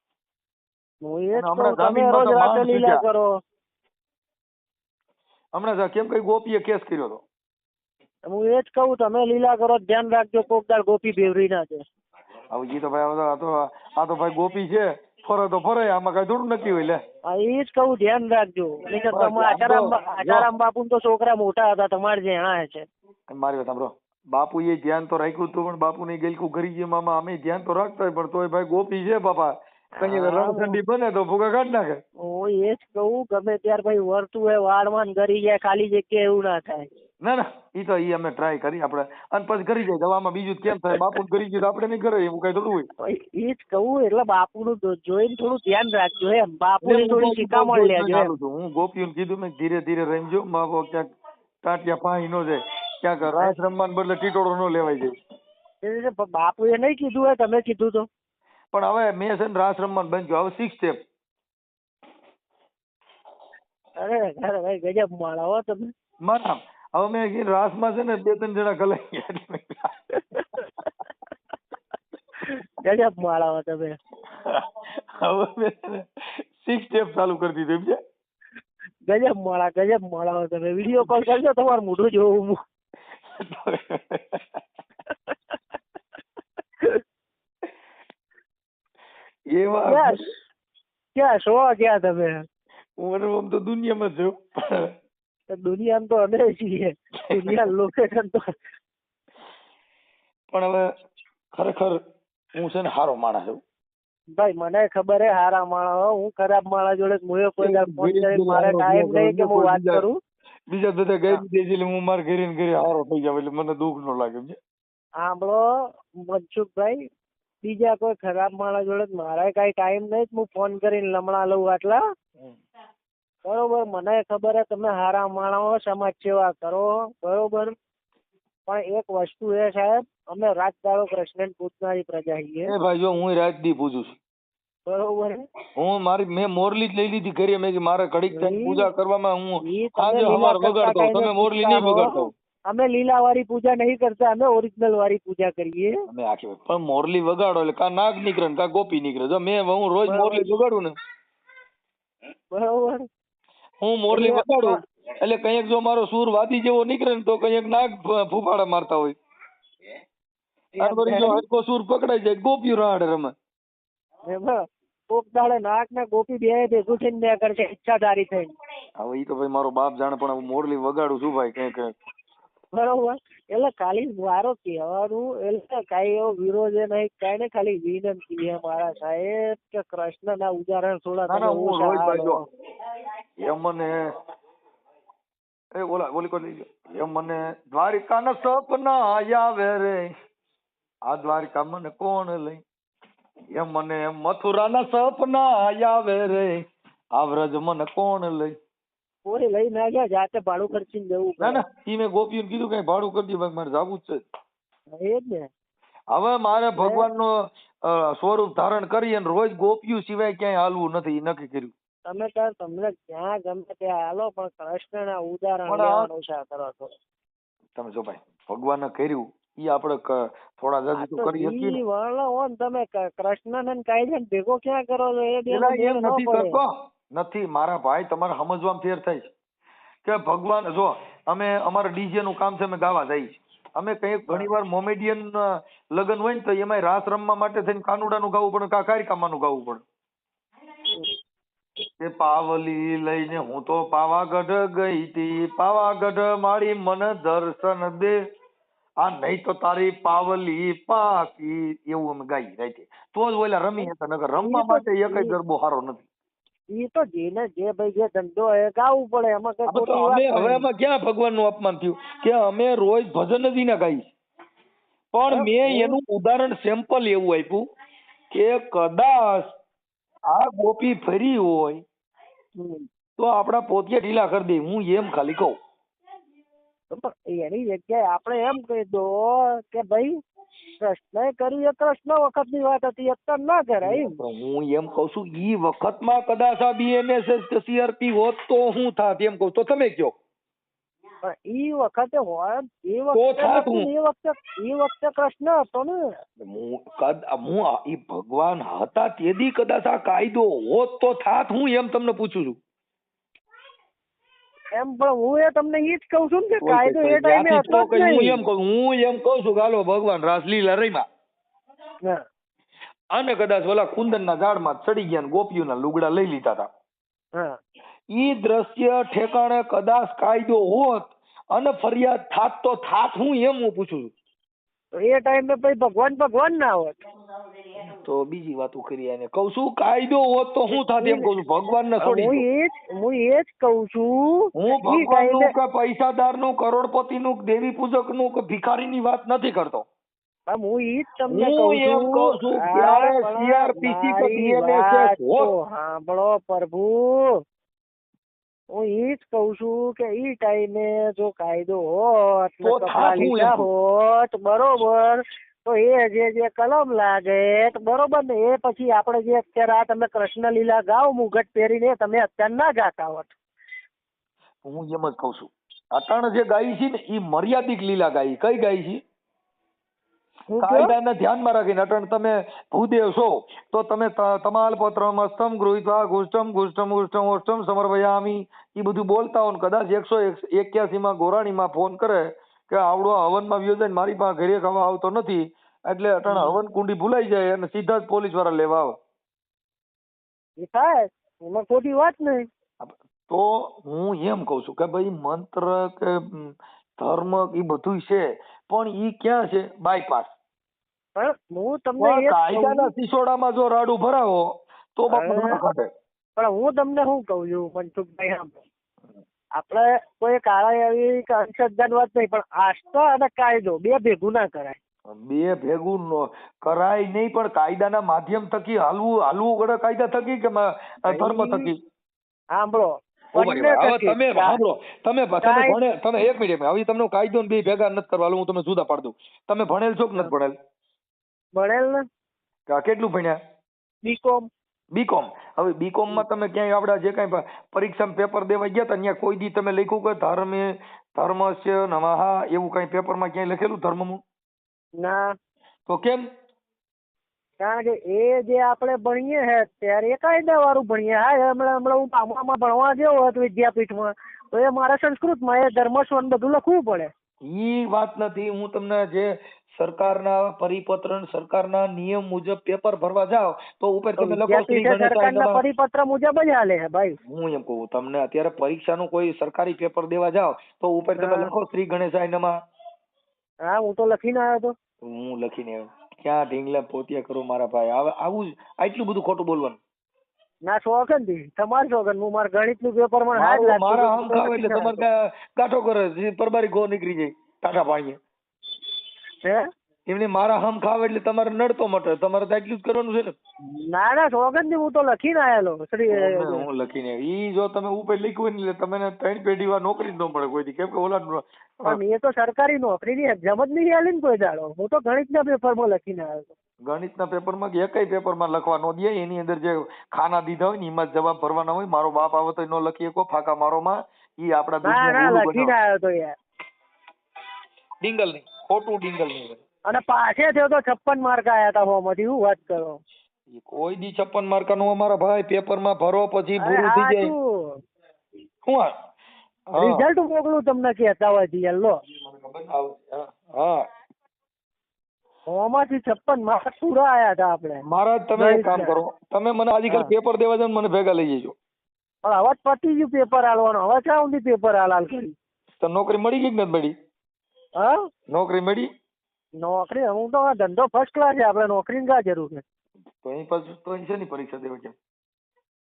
હું એ જ કહું, તમે રોજ રાતે લીલા કરો. હમણાં કેમ કઈ ગોપીએ કેસ કર્યો હતો. હું એ જ કહું, તમે લીલા કરો, ધ્યાન રાખજો કોક દાળ ગોપી બેવરી ના છે. હવે તો ભાઈ આ તો ભાઈ ગોપી છે, ફરે તો ફરે, આમાં કઈ થોડું નક્કી હોય. લે, એ જ કહું, ધ્યાન રાખજો. આચારામ બાપુ તો છોકરા મોટા હતા, તમારે જેણા છે. મારી વાત સાંભળો, બાપુ એ ધ્યાન તો રાખ્યું હતું, પણ બાપુ ને ગેલકું કરી ગયું મામા, અમે ધ્યાન તો રાખતા હોય, પણ તોય ભાઈ ગોપી છે બાપા, કઈ ઠંડી બને તો ભૂગા કાઢ નાખે. હું એ જ કહું, ગમે ત્યારે ભાઈ વર્તું હોય વાળવાન કરી જાય, ખાલી જગ્યાએ એવું ના થાય. ના ના, ઈ તો ઈ અમે ટ્રાય કરી આપણે, અને પછી કરી જાય દવામાં. બીજું કેમ થાય, બાપુ કરી ગયું આપણે નહીં કરે એવું કઈ થોડું હોય. એ જ કહું, એટલે બાપુનું જોઈને થોડું ધ્યાન રાખજો એમ, બાપુની થોડી શિખામણ લેજો એમ. હું ગોપીઓને કીધું મેં ધીરે ધીરે રમજો, બાપો ક્યાંક ટાટિયા પાણી નો જાય, ક્યાંક રાસ રમવાને બદલે ટીટોળો નો લેવાય જાય. બાપુએ નહીં કીધું હોય, તમે કીધું તો. પણ હવે મેં છે ને રાસ રમવાનું બંધ કર્યું. હવે 6 સ્ટેપ. અરે ભાઈ ગજબ માળા હો તમે. મારા હવે મેં રાસમાં છે ને 2-3 જણા કલાઈ ગયા. ગજબ માળા હો તમે. હવે મેં 6 સ્ટેપ ચાલુ કરી દીધું. એમ છે, ગજબ માળા હો તમે. વિડીયો કોલ કરજો, તમારું મોઢું જોવું હું. એવા ક્યાં શો ક્યાં તમે? હું આમ તો દુનિયામાં છું. દુનિયામાં તો અમે છીએ, દુનિયા લોકેશન તો. પણ હવે ખરેખર હું છે ને સારો માણસ છું ભાઈ, મને ખબર હે હારા માણસ. હું ખરાબ માણસ જોડે હું કોઈ ફોન કરી, મારે ટાઈમ નહીં કે હું વાત કરું. બીજા બધા ગઈ દીધી, હું મારા ઘરે ને ઘરે હારો થઈ જાવ એટલે મને દુઃખ ન લાગે. સાંભળો મનસુખભાઈ, બીજા કોઈ ખરાબ માણસ જોડે મારે કઈ ટાઈમ નહીં, હું ફોન કરીને લમણા લઉં આટલા, બરોબર. મને ખબર હે તમે હારા માણસો, સમાજ સેવા કરો, બરોબર. પણ એક વસ્તુ એ સાહેબ, અમે રાત દાડો કૃષ્ણ પૂજનારી પ્રજા છીએ. ભાઈ જો હું રાત દી પૂજું છું, બરોબર. હું મેં મોરલી જ લઈ લીધી ઘરે. મેં મારે ઘડીક પૂજા કરવામાં હું આજે હવાર વગાડતો, તમે મોરલી નહીં વગાડતો. અમે લીલા વાળી પૂજા નહીં કરતા, અમે ઓરિજિનલ વાળી પૂજા કરીએ. અમે આખી પણ મોરલી વગાડો એટલે કા નાગ નીકળે ને કા ગોપી નીકળે. જો હું રોજ મોરલી વગાડું ને, બરોબર, હું મોરલી વગાડું એટલે કંઈક જો મારો સૂર વાદી જેવો નીકળે ને તો કંઈક નાગ ફૂફાડા મારતા હોય. જો હરકો સૂર પકડાઈ જાય, ગોપીઓ રાડે રમે. કોક દાડે નાગ ને ગોપી બે ભેગું થઈને બે કરશે ઈચ્છાધારી થઈને. હવે ઈ તો ભાઈ મારો બાપ જાણે, પણ હું મોરલી વગાડું છું ભાઈ કંઈક. બરોબર. એટલે ખાલી મારો કહેવાનું, એટલે કઈ એવો વિરોધ નહીં, કઈ ને ખાલી વિનંતી છે મારા સાહેબ કે કૃષ્ણ ના ઉદાહરણ થોડા હું રોજ ભાઈ એમ મને ઓલી કોઈ એમ મને દ્વારિકા ના સપના આવે રે, આ દ્વારિકા મને કોણ લઈ. એમ મને મથુરા ના સપના આવે રે, આ વ્રજ મને કોણ લઈ. કોઈ લઈ ના ગયા, જાતે ભાડું ખર્ચીને જવું. ના ના, ઈ મેં ગોપીઓને કીધું કઈ ભાડું કરી દે, મારે જાવું જ છે. એ જ ને. હવે મારે ભગવાન નો સ્વરૂપ ધારણ કરી અને રોજ ગોપીયું સિવાય ક્યાંય હાલવું નથી ઈ નક્કી કર્યું. તમે તાર તમને જ્યાં ગમે ત્યાં હાલો પણ કૃષ્ણના ઉદાહરણ પણ આ- લેવાનું છે આ કરો છો. તમે જો ભાઈ ભગવાને કર્યું ઈ આપણે થોડા આ જાજુ તો તો કરી શકીએ ને. ઈ વર્ણો હો ને તમે કૃષ્ણને ને કાયદાને ભેગો ક્યાં કરો છો એ બેનો એલા મેળ એમ ન નથી પડે. કરતો નથી મારા ભાઈ, તમારે સમજવામાં ફેર થાય છે કે ભગવાન જો અમે અમારે ડીજે નું કામ છે, અમે ગાવા જઈએ છીએ. અમે કઈક ઘણી વાર મોમેડિયન લગ્ન હોય ને તો એમાં રાસ રમવા માટે થઈને કાનુડાનું ગાવું પડે, કારિકામાનું ગાવું પડે. કે પાવલી લઈને હું તો પાવાગઢ ગઈ તી, પાવાગઢ મારી મને દર્શન દે, આ નહીં તો તારી પાવલી પાકી, એવું અમે ગાઈ રાઈતે. તો જ ઓલા રમી હતા, નકર રમવા માટે એક ગરબો સારો નથી. ઈ તો જેને જે ભાઈ જે ધંધો એ ગાવું પડે એમાં કઈ આ તો ખોટી અમે વાત હવે નહીં. એમાં ક્યાં ભગવાનનું અપમાન થયું કે અમે રોજ ભજન જ ના ગાઈ, પણ મેં એનું ઉદાહરણ સેમ્પલ એવું આપ્યું કે કદાચ આ ગોપી ફરી હોય હમ. તો આપડા પોતિયા ઢીલા કરી દે, હું એમ ખાલી કહું. તો પણ એની જગ્યાએ આપણે એમ કહી દો કે ભાઈ કૃષ્ણએ કર્યું એ કૃષ્ણ વખતની વાત હતી, અત્યારે ના કરાય એમ. પણ હું એમ કઉ છું ઈ વખતમાં કદાચ આ બીએનએસએસ કે સીઆરપી હોત તો હું થાત એમ કહું, તો તમે કયો. પણ ઈ વખતે હોય એ તો વખતે થાત નતું હું. ને, એ વખતે કૃષ્ણ હતો ને. હું ઈ ભગવાન હતા તેથી કદાચ આ કાયદો હોત તો થાત, હું એમ તમને પૂછું છું. એમ પણ હું એ તમને ઈ જ કહું છું ને કે કાયદો એ ટાઈમે ત્યાંથી હતો તો જ કઈ નહીં. હું એમ કહું છું કે હાલો ભગવાન રાસલીલા રમ્યા હા. અને કદાચ ઓલા કુંદનના ઝાડમાં ચડી ગયા ને ગોપીઓના લુગડા લઈ લીધા હતા, હા. ઈ દ્રશ્ય ઠેકાણે કદાચ કાયદો હોત અને ફરિયાદ થાત તો થાત, હું પૂછું છું. તો એ ટાઈમે પછી ભગવાન ના હોત. તો બીજી વાતો કરી એને કહું છું કાયદો હોત તો હું થાત એમ કહું છું. ભગવાન ને છોડી હું દો. એ જ કહું છું. હું ઈ ભગવાન નું ટાઈમે કે પૈસાદાર નું, કરોડપતિ નું, દેવી પૂજક નું કે ભિખારી ની વાત નથી કરતો. હું ઈ જ તમને હું એમ કહું છું ત્યારે CRPC કે BNSS હોત. સાંભળો પ્રભુ, હું ઈ જ કહું છું કે ઈ ટાઈમે જો કાયદો હોત ને તો કપડા થાત હું લીધા એમ કહું. હોત બરોબર, તો એ જે કલમ લાગે તો બરોબર ને. એ પછી આપણે જે અત્યારે આ તમે કૃષ્ણ લીલા ગાઓ મુગટ પહેરીને, તમે અત્યારે ના ગાતા હોત. હું એમ જ કઉ છું અટાણે જે ગાઈ છે ને ઈ મર્યાદિત લીલા ગાઈ. કઈ ગાઈ છે? હું કહું? કાયદાને ધ્યાનમાં રાખીને. અટાણે તમે ભૂદેવ છો તો તમે તમાલપત્રમ અસ્તમ ગૃહીત્વા ગુષ્ટમ ગુષ્ટમ ગુષ્ટમ ઓષ્ટમ સમર્પયામિ ઈ બધું બોલતા હો ને કદાચ 181 માં ગોરાણીમાં ફોન કરે કે આવડો હવનમાં વ્યો જાય ને મારી પાસે ઘરે ખાવા આવતો નથી, એટલે અટાણે હવન કુંડી ભૂલાઈ જાય અને સીધા જ પોલીસ વાળા લેવા આવે. એ થાય, એમાં ખોટી વાત નહીં. તો હું એમ કઉ છું કે ભાઈ મંત્ર કે ધર્મ ઈ બધું છે, પણ ઈ ક્યાં છે? બાયપાસ. પણ હું તમને એ જ કહું કાયદાના છું. સિસોડામાં જો રાડું ભરાવો તો બાપુ ન ઘટે. પણ હું તમને શું કહું છું મનસુખભાઈ, આપણે કોઈ કાળા એવી કે અંધશ્રદ્ધાની વાત નહીં, પણ આસ્થા અને કાયદો બે ભેગું ના કરાય. બે ભેગું કરાય નહીં, પણ કાયદાના માધ્યમ થકી હાલવું પડે. કાયદા થકી કે ધર્મ થકી? સાંભળો, તમે સાંભળો, તમે એક મિનિટ, હવે તમને કાયદો ને બે ભેગા નથી કરવા, હું તમને જુદા પાડી દઉં. તમે ભણેલ છો કે નથી ભણેલ? ભણેલ ને. કેટલું ભણ્યા? બીકોમ. બીકોમ. હવે બીકોમ માં તમે ક્યાંય આપડા જે કઈ પરીક્ષામાં પેપર દેવા ગયા હતા ત્યાં કોઈ દી તમે લખ્યું કે ધર્મસ્ય નમઃ એવું કઈ પેપરમાં ક્યાંય લખેલું ધર્મમાં? ના. તો કેમ? કારણ કે એ જે આપણે ભણીએ છે ત્યારે એ કાયદા વાળું ભણીએ. હા, હમણાં હું પામવામાં ભણવા ગયો હોત વિદ્યાપીઠમાં તો એ મારા સંસ્કૃતમાં એ ધર્મસ્વન બધું લખવું પડે. ઈ વાત નથી. હું તમને જે સરકારના પરિપત્ર સરકારના નિયમ મુજબ પેપર ભરવા જાવ તો ઉપર તમે લખો સરકારના પરિપત્ર મુજબ જ હાલે છે ભાઈ. હું એમ કહું તમને અત્યારે પરીક્ષાનું કોઈ સરકારી પેપર દેવા જાવ તો ઉપર તમે લખો શ્રી ગણેશાય નમઃ. હા, હું તો લખીને આવ્યો તો. હું લખીને આવ્યો. ક્યાં ઢીંગલા પોતિયા કરો મારા ભાઈ. હવે આવું આટલું બધું ખોટું બોલવાનું ના શોખન થી તમારે શોખન. હું મારા ગણિત નું પેપર મને હાથ લાગતું મારા આમ ખાવ એટલે તમારે ગાંઠો કરે પરબારી ગો નીકળી જાય ટાટા પાણીએ. એમને મારા હમ ખાવ એટલે તમારે નડતો મટે. તમારે તો એટલું જ કરવાનું છે ને. ના શોખન થી હું તો લખીને આવેલો. હું લખીને ઈ જો તમે ઉપર લખ્યું ને તમે 3 પેઢી વાર નોકરી જ ન મળે કોઈ દી. કેમ કે ઓલા પણ એ તો સરકારી નોકરી ની એક્ઝામ જ નહીં આલી ને કોઈ દાડો. હું તો ગણિત ના પેપર માં લખીને આવ્યો. ગણિતના પેપરમાં કે એકેય પેપરમાં લખવા ન દે. એની અંદર જે ખાના દીધા હોય ને એમાં જ જવાબ ભરવાના હોય. મારો બાપ આવે તો ન લખી શકો ફાકા મારોમાં. ઈ આપણા ના દુનિયા ના બોલું લખીને બનાવો. આવ્યો તો યાર. ડિંગલ નહીં, ખોટું ડિંગલ નહીં. અને પાછે થયો તો 56 માર્ક આયા હતા હોમાંથી. હું વાત કરો? એ કોઈ દી 56 માર્કાનું અમારા ભાઈ પેપરમાં ભરો પછી અરે પૂરું થઈ હા જાય. શું શું આ? હા. રિઝલ્ટ મોકલું તમને કહેતા હોય છે યાર. લો મને ખબર આવે છે. હા. હોમાંથી 56 માર્ક પૂરા આયા હતા આપણે. મહારાજ તમે એક કામ કરો, તમે મને આજકાલ હા. પેપર દેવા જાવ ને મને ભેગા લઈ જજો. પણ હવે પતી ગયું પેપર હાલવાનું. હવે ક્યાં સુધી પેપર હાલ કરી? તો નોકરી મળી ગઈ કે નથી મળી? હા નોકરી મળી? નોકરી હું તો આ ધંધો ફર્સ્ટ ક્લાસ છે. આપણે નોકરીની ક્યાં જરૂર છે? તો અહીં પાછું તો અહીં શેની પરીક્ષા દેવા છે?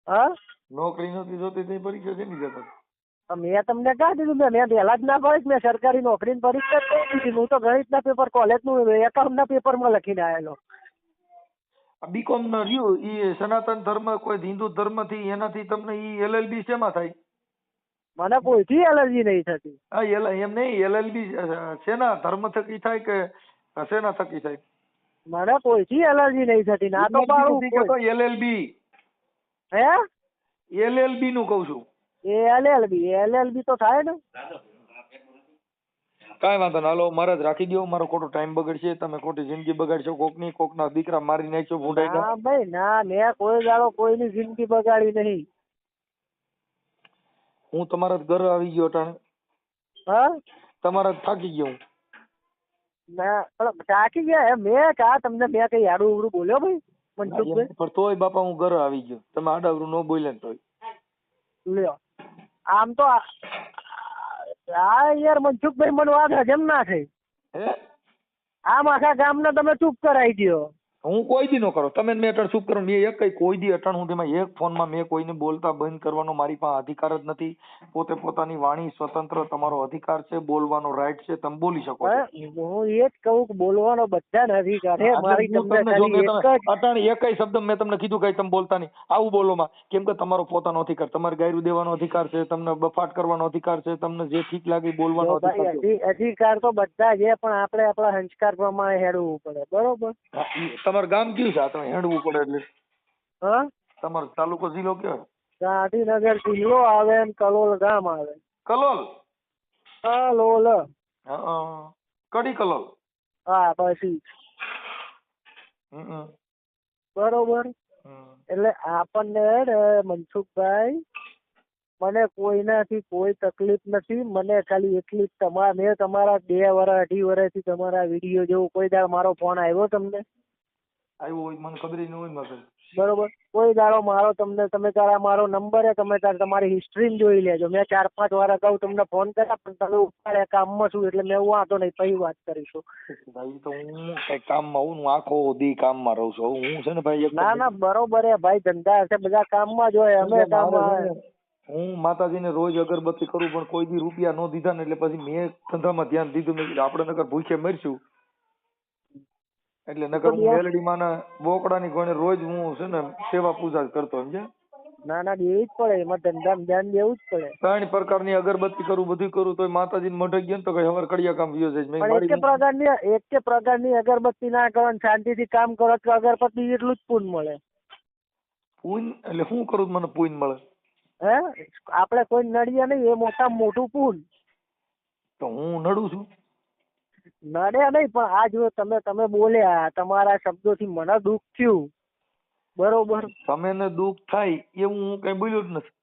હા નોકરી નથી જોતી તો પરીક્ષા શેની દેતા? મેં તમને ક્યાં દીધું? મેં પહેલા જ ના પાડી. મેં સરકારી નોકરીની પરીક્ષા જ કરી દીધી. હું તો ગણિતના પેપર કોલેજનું એકાઉન્ટના પેપરમાં લખીને આવેલો. બીકોમ ના રહ્યું ઈ સનાતન ધર્મ કોઈ હિન્દુ ધર્મ થી એનાથી તમને ઈ એલએલબી શેમાં થાય? મને કોઈથી એલર્જી નહીં થતી. હા એમ નહીં, એલએલબી શેના ધર્મ થકી થાય કે શેના થકી થાય? મને કોઈથી એલર્જી નહીં થતી. ના તો પાડું એલએલબી હે એલએલબી નું કઉ છું. એલએલબી તો થાય ને. કાંઈ વાંધો ના. હાલો મહારાજ રાખી દો. મારો ખોટો ટાઈમ બગડશે. તમે ખોટી જિંદગી બગાડશો કોકની. કોકના દીકરા મારી નાખશો ભૂંડાઈ. ના ભાઈ ના, મેં કોઈ દાડો કોઈની જિંદગી બગાડી નહીં. હું તમારા ઘરે આવી ગયો અટાણે. હા તમારા થાકી ગયો હું. ના પણ થાકી ગયા એમ મેં કા તમને મેં કઈ આડું ઉડું બોલ્યો ભાઈ મનસુખભાઈ? પણ તોય બાપા હું ઘરે આવી ગયો. તમે આડાવરું ન બોલ્યા ને તોય. લ્યો આમ તો આ યાર મનસુખભાઈ મને વાત હજમ ના થઈ. હે આમ આખા ગામને તમે ચૂપ કરાવી દો. હું કોઈ દી નો કરો. તમે મેં અટાણ ચૂપ કરો. મેં એક કોઈ દી અટાણ હું તેમાં એક ફોનમાં મેં કોઈને બોલતા બંધ કરવાનો મારી પાસે અધિકાર જ નથી. પોતે પોતાની વાણી સ્વતંત્ર તમારો અધિકાર છે. બોલવાનો રાઈટ છે. તમે બોલી શકો છો. હું એ જ કહું કે બોલવાનો બધાને અધિકાર છે. મારી તમને ખાલી એક જ અટાણ એકય શબ્દ મેં તમને કીધું કે તમે બોલતા નહીં આવું બોલોમાં. કેમ કે તમારો પોતાનો અધિકાર, તમારે ગાયરું દેવાનો અધિકાર છે, તમને બફાટ કરવાનો અધિકાર છે, તમને જે ઠીક લાગે બોલવાનો અધિકાર છે. અધિકાર તો બધા છે પણ આપણે આપણા સંસ્કાર પ્રમાણે હેડવું પડે. બરોબર? તમારું ગામ કયું છે? આ તમે હેડવું પડે એટલે હા તમારો તાલુકો જિલ્લો કયો? ગાંધીનગર જિલ્લો આવે ને કલોલ ગામ આવે. કલોલ? કલોલ. કડી કલોલ? હા પછી બરોબર. એટલે આપણને મનસુખભાઈ મને કોઈનાથી કોઈ તકલીફ નથી. મને ખાલી એટલી મેં તમારા 2 વર્ષ 2.5 વર્ષથી તમારા વિડીયો જેવું કોઈ દાડો મારો ફોન આવ્યો તમને? આવ્યો હોય મને ખબર ન હોય મારે. બરોબર. કોઈ દાડો મારો તમને તમે તારા મારો નંબર તમે તાર તમારી હિસ્ટ્રી જોઈ લેજો. મેં 4-5 વાર અગાઉ તમને ફોન કર્યા પણ તમે ઉપાડ્યા. કામમાં છું એટલે મેં વાંધો નહીં પછી વાત કરીશું. ભાઈ તો હું કઈ કામમાં હું આખો દી કામમાં રહું છું. હું છે ને ભાઈ ના ના બરોબર હે ભાઈ. ધંધા હશે બધા કામમાં જ હોય. અમે કામમાં. હું માતાજીને રોજ અગરબત્તી કરું પણ કોઈ દી રૂપિયા ન દીધા ને એટલે પછી મેં ધંધામાં ધ્યાન દીધું. મેં આપણે નકર ભૂખે મરશું એટલે નકર હું મેલડીમાં ના બોકડાની ગણે રોજ હું છે ને સેવા પૂજા કરતો. સમજ્યા? ના ના દેવી જ પડે. એમાં ધંધામાં ધ્યાન દેવું જ પડે. 3 પ્રકારની અગરબત્તી કરું બધું કરું તોય માતાજીને મઢે ગયો ને તો કઈ હવાર કડિયા કામ વ્યો જાય. પણ એક પ્રકારની અગરબત્તી ના કરો શાંતિથી કામ કરો તો અગરબત્તી એટલું જ પૂન મળે. પૂન એટલે શું કરું મને પૂન મળે? હે આપણે કોઈ નડીએ નહીં એ મોટામાં મોટું પૂન. તો હું નડું છું? નડે નહીં પણ આ જો તમે બોલ્યા તમારા શબ્દોથી મને દુઃખ થયું. બરોબર? તમે દુઃખ થાય એવું હું કઈ બોલ્યો જ નથી.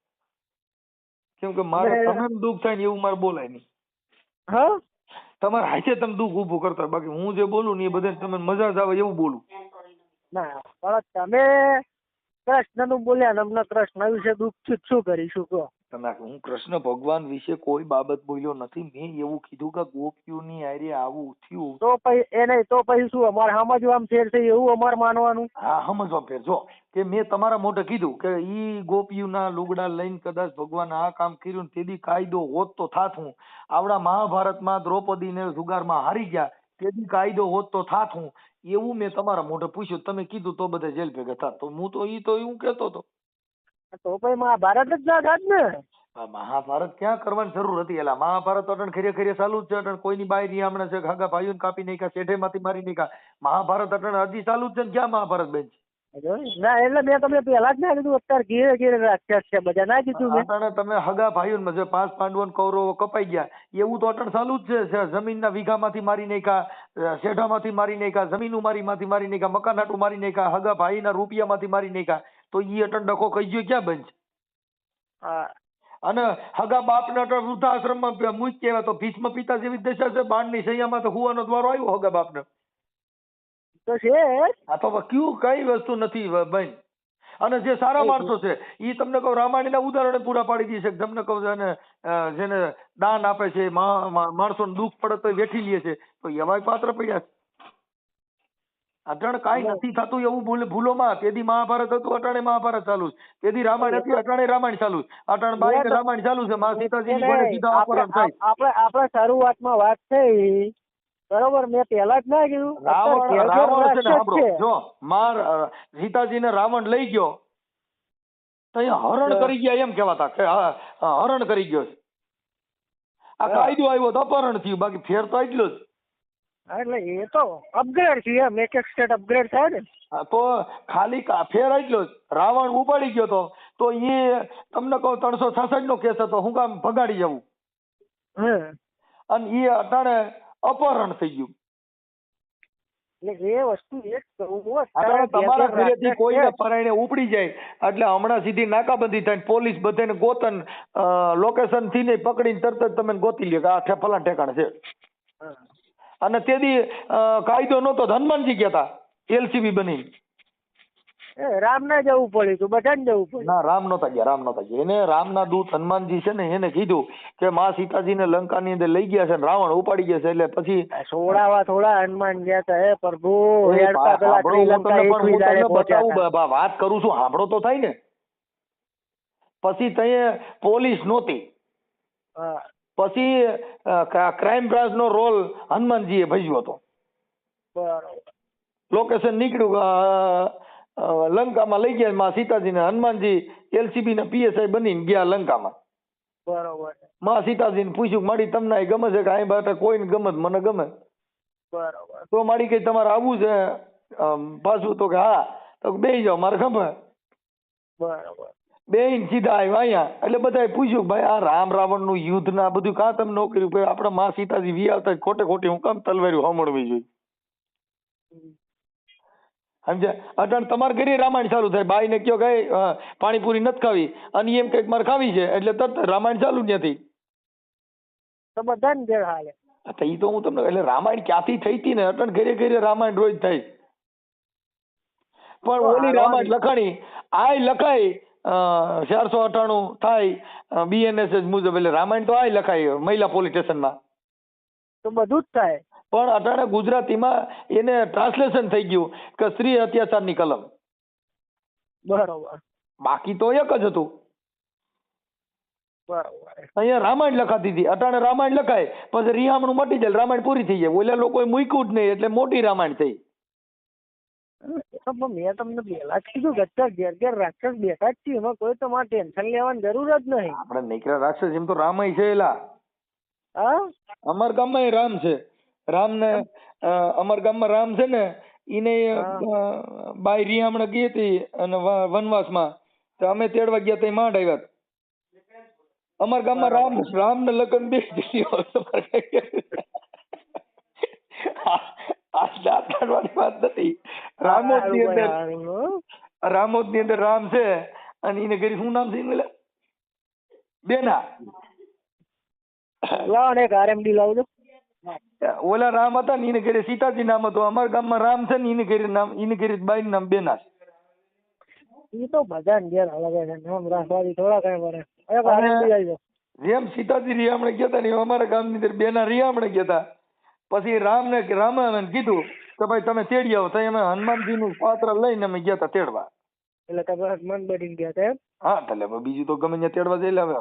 કેમ કે મારે તમે દુઃખ થાય ને એવું મારે બોલાય નહીં. હા તમારે હાથે તમે દુઃખ ઉભું કરતા. બાકી હું જે બોલું ને એ બધે તમે મજા જ આવે એવું બોલું. ના પણ તમે કૃષ્ણ નું બોલ્યા ને અમને કૃષ્ણ વિશે દુઃખ શું કરીશું કહો? હું કૃષ્ણ ભગવાન વિશે કોઈ બાબત બોલ્યો નથી. મેં એવું કીધું કે ગોપીઓની હારે આવું થયું તો પછી એ નહીં તો પછી શું અમારે સમજવામાં ફેર છે એવું અમારે માનવાનું? હા સમજવા ફેર. જો કે મેં તમારા મોઢે કીધું કે ઈ ગોપીઓના લુગડા લઈને કદાચ ભગવાન આ કામ કર્યું ને તેથી કાયદો હોત તો થાત. હું આવડા મહાભારતમાં દ્રૌપદીને જુગારમાં હારી ગયા તેથી કાયદો હોત તો થાત. હું એવું મેં તમારા મોઢે પૂછ્યું. તમે કીધું તો બધા જેલ ભેગા થાત. તો હું તો ઈ તો એવું કહેતો હતો. તો પછી મહાભારત જ ના થાત ને. આ મહાભારત ક્યાં કરવાની જરૂર હતી? એલા મહાભારત તો અટણ ખરે ખરે ચાલુ જ છે. અટણ કોઈની બાઈ રીહામણે છે, હગા ભાઈઓને કાપી નાખ્યા, શેઠેમાંથી મારી નાખ્યા. મહાભારત અટણ હજી ચાલુ જ છે ને ક્યાં મહાભારત બેન છે? ના એટલે મેં તમને પેલા જ ના કીધું, અત્યારે ઘેરે ઘેરે રાક્ષસ છે બધા, ના કીધું મેં? અટાણે તમે હગા ભાઈઓને જે 5 પાંડવો ને કૌરવો કપાઈ ગયા એવું તો અટણ ચાલુ જ છે. જમીનના વીઘામાંથી મારી નાખ્યા, શેઠામાંથી મારી નાખ્યા, જમીનું માંથી મારી નાખ્યા, મકાન હાટું મારી નાખ્યા, હગા ભાઈના રૂપિયામાંથી મારી નાખ્યા. તો ઈ અટણ ડખો કઈ ગયો ક્યાં બંધ છે? હા. અને હગા બાપને અટણ વૃદ્ધાશ્રમમાં મૂક કેવા તો ભીષ્મ પિતા જેવી જ દશા છે. બાણની સૈયામાં તો હુવાનો દ્વારો આવ્યો હગા બાપને. તો છે આ તો કયું કઈ વસ્તુ નથી બેન. અને જે સારા માણસો છે ઈ તમને કહું રામાયણના ઉદાહરણ પૂરા પાડી દે છે. તમને કહું જેને જેને દાન આપે છે, માણસોને દુઃખ પડે તો વેઠી લે છે, તો એવાય પાત્ર પડ્યા છે. અટાણે કાંઈ નથી થતું એવું ભૂલોમાં. તેથી મહાભારત હતું, અટાણે મહાભારત ચાલુ છે. તેથી રામાયણ હતી, અટાણે રામાયણ ચાલુ છે. અટાણે બાઈ રામાયણ ચાલુ છે. મા સીતાજીની ઘોડે સીધા અપહરણ થાય. આપણે શરૂઆતમાં વાત થઈ બરોબર, મેં પેલા જ ના કીધું રાવણ છે ને સાંભળો, જો માર સીતાજીને રાવણ લઈ ગયો તો અહીંયા હરણ કરી ગયા એમ કહેવાતા કે હરણ કરી ગયો છે. આ કાયદો આવ્યો તો અપહરણ થયું, બાકી ફેર તો એટલો જ. એટલે એ તો અપગ્રેડ છે એમ, એક સ્ટેટ અપગ્રેડ થાય ને. તો ખાલી ફેર એટલો જ. રાવણ ઉપાડી ગયો તો એ તમને કહું 366 નો કેસ હતો, હું કામ ભગાડી જવું. અને એ અટાણે અપહરણ થઈ ગયું. એટલે એ વસ્તુ એક તમારા ઘરેથી કોઈને પરાયણે ઉપડી જાય એટલે હમણાં સીધી નાકાબંધી થાય, પોલીસ બધાને ગોતન લોકેશન થી ને પકડીને તરત જ તમે ગોતી લે કે આ ફલાણા ઠેકાણે છે. અને તેથી કાયદો નહોતો, હનુમાનજી ગયા હતા એલસીબી બની. રામ ના જવું પડ્યું હતું, બધાને જવું પડ્યું. ના રામ નહોતા ગયા. એને રામના દૂત હનુમાનજી છે ને એને કીધું કે માં સીતાજીને લંકાની અંદર લઈ ગયા છે ને રાવણ ઉપાડી ગયા છે. એટલે પછી છોડાવા થોડા હનુમાન ગયા હતા. હે પ્રભુ, વાત કરું છું, સાંભળો તો થાય ને. પછી ત્યાં પોલીસ નહોતી, પછી ક્રાઇમ બ્રાન્ચ નો રોલ હનુમાનજીએ ભજવ્યો હતો. લોકેશન નીકળ્યું, લંકામાં લઈ ગયા માં સીતાજીને. હનુમાનજી એલસીબી ના પીએસઆઈ બનીને ગયા લંકામાં. બરોબર. માં સીતાજીને પૂછ્યું માડી તમને ગમે છે કે અહીં બાટા કોઈને ગમે, મને ગમે. બરોબર. તો માડી કઈ તમારે આવવું છે પાછું? તો કે હા. તો બેસી જાઓ, મારે ખબર. બરોબર. બેન સીધા આવ્યા અહીંયા. એટલે બધાએ પૂછ્યું ભાઈ આ રામ રાવણ નું યુદ્ધ ના બધું કાં તમે ન કર્યું? ભાઈ આપડે માં સીતાજી વી આવતા ખોટે ખોટી હું કામ તલવાર્યું સાંભળવી જોઈએ? સમજ્યા? અટાણ તમારે ઘરે રામાયણ ચાલુ થાય, બાઈ ને કયો ગઈ પાણીપુરી નથી ખાવી અને એમ કઈક મારે ખાવી છે એટલે તરત રામાયણ ચાલુ નથી. તો બધાને ઘેર હાલે. તો ઈ તો હું તમને એટલે રામાયણ ક્યાંથી થઈ હતી ને, અટણ ઘરે ઘરે રામાયણ રોજ થાય. પણ ઓલી રામાયણ લખાણી આ લખાય 498 થાય BNSS મુજબ. એટલે રામાયણ તો આ લખાય મહિલા પોલીસ સ્ટેશનમાં. તો બધું જ થાય. પણ અટાણે ગુજરાતીમાં એને ટ્રાન્સલેશન થઈ ગયું કે સ્ત્રી અત્યાચારની કલમ. બરોબર. બાકી તો એક જ હતું. બરોબર. અહીંયા રામાયણ લખાતી હતી. અટાણે રામાયણ લખાય પછી રિહામણું મટી જાય, રામાયણ પૂરી થઈ જાય. ઓલા લોકોએ મૂક્યું જ નહીં એટલે મોટી રામાયણ થઈ. મેં તમને પેલા જ કીધું કે અત્યારે ઘેર ઘેર રાક્ષસ બેઠા જ છે, એમાં કોઈ તમારે ટેન્શન લેવાની જરૂર જ નહીં. આપણે નીકળ્યા રાક્ષસ એમ તો રામય છે. એલા હા, અમાર ગામમાં રામ છે. રામ ને અમાર ગામમાં રામ છે ને, એને બાઈ રિહામણે ગઈ હતી અને વનવાસમાં તો અમે તેડવા ગયા ત્યાં માંડ આવ્યા. અમાર ગામમાં રામ ને લગ્ન બે વાત નથી. રામોદ ની અંદર રામ છે અને એને ઘરે શું નામ છે? બેના. લાવો ને એક RMD લાવજો. ઓલા રામ હતા ને એને ઘરે સીતાજી નામ હતું. અમારા ગામમાં રામ છે ને એને ઘરે નામ, એને ઘરે બાઈ નામ બેના. એ તો બધા ઘેર અલગ નામ રાખવાથી થોડા કઈ પડે. એક RMD લાવજો. જેમ સીતાજી રિયામણે ગયા હતા ને અમારા ગામની અંદર બેના રિયામણે ગયા હતા. પછી રામને કીધું કે ભાઈ તમે તેડી આવો. તો અમે હનુમાનજી નું પાત્ર લઈને અમે ગયા હતા તેડવા. એટલે તમે હનુમાન બની ગયા હતા એમ? હા, એટલે બીજું તો ગમે ત્યાં તેડવા જઈ લાવે.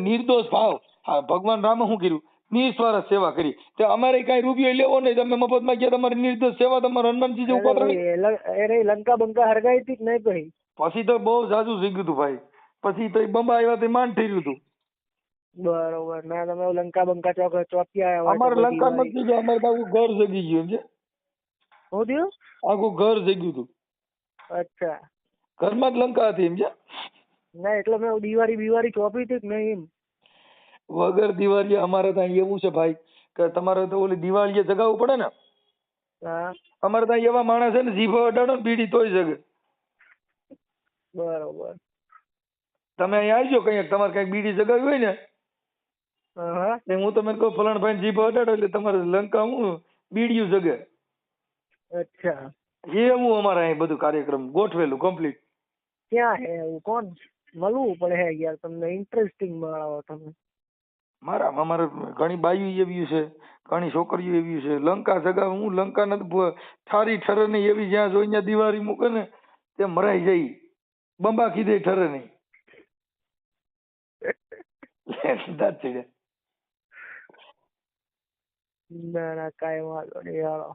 નિર્દોષ ભાવ. હા, ભગવાન રામે શું કર્યું? નિસ્વાર્થ સેવા કરી. તે અમારે કઈ રૂપિયો લેવો નહીં, તમે મફતમાં ગયા, તમારી નિર્દોષ સેવા, તમારે હનુમાનજી જેવું પાત્ર. લંકા બંકા હરગાઈ હતી નહીં? પછી તો બહુ જાજુ થઈ ગયું હતું ભાઈ. પછી તો એ બંબા આવ્યા તે માંડ થઈ રહ્યું હતું. બરોબર. ના તમે લંકા બંકા ચોકી આવ્યા હોય અમારે તો બધી લંકા વાળી. નથી ગયો, અમારે તો આખું ઘર જગી ગયું છે, શું થયું? આખું ઘર જગ્યું હતું, અચ્છા. ઘરમાં જ લંકા હતી સમજ્યા. ના એટલે મેં દિવાળી ચોપી હતી કે નહીં એમ. વગર દિવાળી અમારે ત્યાં એવું છે ભાઈ કે તમારે તો ઓલી દિવાળીએ જગાવવું પડે ને, હા અમારે ત્યાં એવા માણસ છે ને જીભો અડાડો ને બીડી તોય જગે. બરોબર. તમે અહીંયા આવજો કઈક તમારે કઈક બીડી જગાવી હોય ને હા ને હું તમને કહું ફલાણ ભાઈ જીભો અડાડો એટલે તમારે લંકા હું બીડીયું જગે. અચ્છા. એવું અમારે અહીં બધું કાર્યક્રમ ગોઠવેલું કમ્પ્લીટ. ક્યાં હે એવું? કોણ મળવું પડે હે યાર, તમને ઇન્ટરેસ્ટિંગ મળાવો તમે. અમારે ઘણી બાયું એવી છે, ઘણી છોકરીઓ એવી છે. લંકા જગા હું લંકા નથી ઠારી ઠરે નહીં એવી, જ્યાં જોઈ ત્યાં દિવાળી મૂકે ને તે મરાઈ જાય, બંબા કીધે ઠરે નહીં. ના ના કાંઈ વાંધો નહીં હાલો.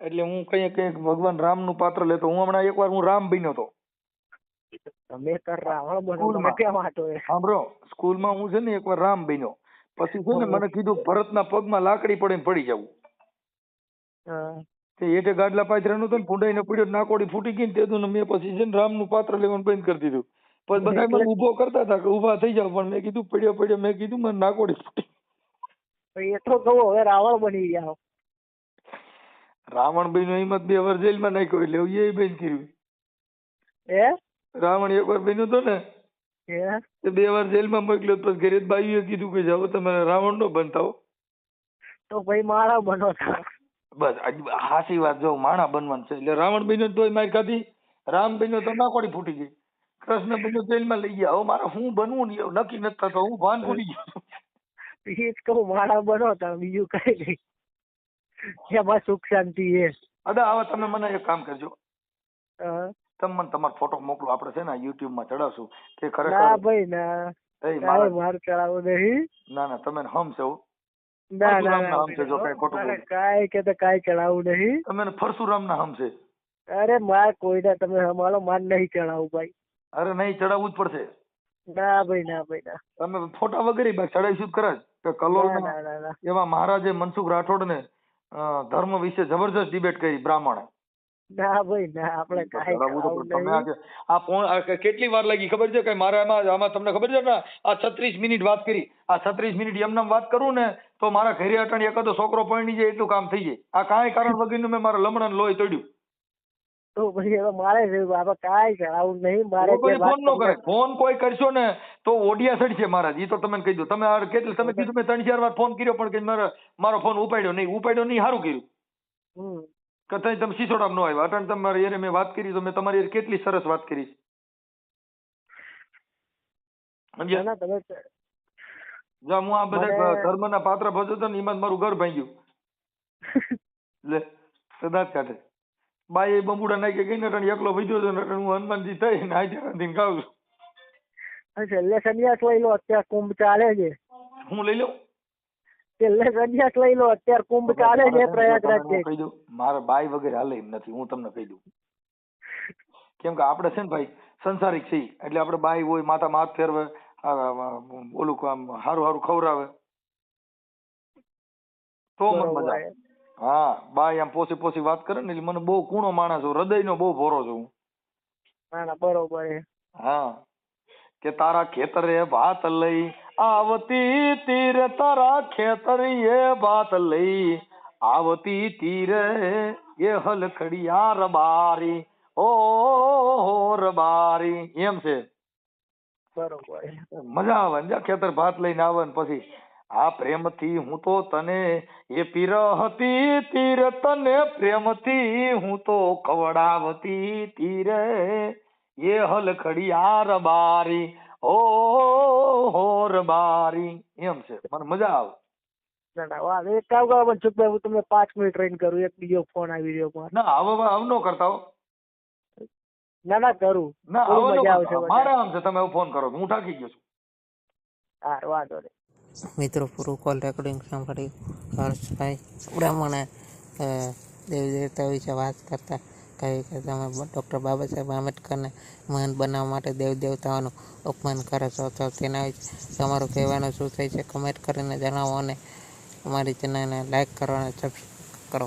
એટલે હું કઈક ભગવાન રામ નું પાત્ર લેતો. હું હમણાં એકવાર હું રામ બન્યો હતો. તમે કર રાવણ બનો, તમે ક્યાં વાંટો એ? સાંભળો, સ્કૂલમાં હું છે ને એકવાર રામ બન્યો, પછી છે ને મને કીધું ભરતના પગમાં લાકડી પડે ને પડી જવું. હા તે હેઠે ગાડલા પાથરાનું હતું ને ફૂંડાઈને પડ્યો, નાકોડી ફૂટી ગઈ ને તેનું મેં પછી છે ને રામનું પાત્ર લેવાનું બંધ કરી દીધું. પછી બધા મને ઉભો કરતા હતા કે ઉભા થઈ જાવ, પણ મેં કીધું પડ્યો મેં કીધું મને નાકોડી ફૂટી. એ તો કહો હવે રાવણ બની જાઓ. રાવણ બન્યો હિંમત 2 વર્ષ જેલમાં નાખ્યો, એટલે એ બંધ કર્યું. હે રાવણ એકવાર બન્યો હતો ને હે તે 2 વર્ષ જેલમાં મોકલ્યો. પછી ઘરે બાયુએ કીધું કે જાઓ તમે રાવણ નો બનતા હો. તો ભાઈ મારા બનો હતા. બસ હાસી વાત, જો માણા બનવાનું છે. એટલે રાવણ બન્યો તોય માર ખાધી, રામ બન્યો તો નાકોડી ફૂટી ગઈ, કૃષ્ણ બન્યો જેલમાં લઈ ગયા. હવે મારે હું બનવું ને એવું નક્કી નથી થતો, હું ભાન ભૂલી ગયો. એ જ કહું મારા બનો હતા, બીજું કઈ નહીં. એમાં સુખ શાંતિ છે. અદા હવે તમે મને એક કામ કરજો, હા. તમે મને તમારો ફોટો મોકલો, આપણે છે ને યુટ્યુબ માં ચડાવશું કે ના ખરેખર. ભાઈ ના, એ કાંઈ માર ચડાવવું નહીં. ના ના તમે હમ છો, ના ના પરશુરામ ના ના હમ છે. જો કઈ ખોટું મારે બોલું કાંઈ કે કાંઈ ચડાવવું નહીં. તમે પરશુરામ ના હમ છે. અરે માર કોઈને તમે હમારો માન નહીં ચડાવું ભાઈ. અરે નહીં, ચડાવવું જ પડશે. ના ભાઈ ના ભાઈ ના. તમે ફોટા વગેરે ચડાવીશું જ ખરા કે કલોલ ના ના ના ના. એવા મહારાજે મનસુખ રાઠોડ ને ધર્મ વિશે જબરજસ્ત ડિબેટ કરી બ્રાહ્મણે. ના ભાઈ ના, આપણે કાંઈ ચડાવવું તો ચડાવવું તમે નહીં. આ કેટલી વાર લાગી ખબર છે કે મારે આમાં તમને ખબર છે ને આ 36 મિનિટ વાત કરી. આ 36 મિનિટ એમને વાત કરું ને તો મારા ઘરે અટાણી એકાદો છોકરો પરણી જાય એટલું કામ થઈ જાય. આ કાંઈ કારણ વગરનું મેં મારા લમણાને લોહી તોડ્યું. તો પછી હવે મારે છે બાબા કાંઈ ચડાવવું નહીં. મારે કોઈ ફોન ન કરે, ફોન કોઈ કરશો ને તો ઓડિયા સડશે મહારાજ, એ તો તમને કહી દો. તમે તમે કીધું મેં 3-4 વાર ફોન કર્યો પણ કે મારો ફોન ઉપાડ્યો નહીં સારું કર્યું કે તમે સિસોડામાં ન આવ્યા. અટાણ તમારી યારે મેં વાત કરી તો મેં તમારી યારે કેટલી સરસ વાત કરી. ના તમે જા હું આ બધા ધર્મના પાત્ર ભજવતો ને એમાં મારું ઘર ભાંગ્યું. લે સદાજ કાઢે બાઈ બંબુડા નાખી ગઈ ને અટાણ એકલો વૈદ્યો હતો ને અટાણ હું હનુમાનજી થઈ ને આજે રાંધીને ખાઉં છું. છેલ્લે સંન્યાસ લઈ લો, અત્યારે કુંભ ચાલે છે. હું લઈ લઉં? છેલ્લે સંન્યાસ લઈ લો, અત્યારે કુંભ ચાલે છે પ્રયાગરાજ. કહી દઉં મારા બાઈ વગેરે હાલે એમ નથી, હું તમને કહી દઉં. કેમ કે આપણે છે ને ભાઈ સંસારિક છીએ, એટલે આપણે બાઈ હોય માથામાં હાથ ફેરવે, ઓલું કામ સારું ખવડાવે તો મને મજા આવે. હા બાઈ આમ પોસી વાત કરે ને એટલે મને બહુ કૂણો માણસ છું, હૃદયનો બહુ ભોરો છું. ના ના બરોબર છે. હા કે તારા ખેતરે ભાત લઈ આવતી તીર, તારા ખેતરે ભાત લઈ આવતી તીર, એ હલખડિયા રબારી ઓ રબારી. એમ છે, બરોબર. મજા આવે ને ખેતર ભાત લઈને આવે ને પછી આ પ્રેમથી હું તો તને એ પીર હતી તીર, તને પ્રેમથી હું તો ખવડાવતી તીર, એ હલખડિયા રબારી ઓ રબારી. એમ છે, મને મજા આવે. ના ના વાહ, એક કામ કરો મનસુખભાઈ, હું તમને 5 મિનિટ રહીને કરું, એક બીજો ફોન આવી રહ્યો મારે. ના હવે ન કરતા હો. ના ના કરું, ના બહુ હવે મજા આવશે. મારા આમ છે, તમે હવે ફોન કરો, હું થાકી ગયો છું. હા વાંધો નહીં. મિત્રો પૂરું કોલ રેકોર્ડિંગ સાંભળ્યું. હર્ષભાઈ બ્રાહ્મણે દેવી દેવતા વિશે વાત કરતા કહ્યું કે તમે ડૉક્ટર બાબા સાહેબ આંબેડકરને મહાન બનાવવા માટે દેવ દેવતાઓનું અપમાન કરો છો. તો તેના વિશે તમારું કહેવાનું શું થાય છે? કમેન્ટ કરીને જણાવો અને અમારી ચેનલને લાઈક કરો અને સબસ્ક્રાઈબ કરો.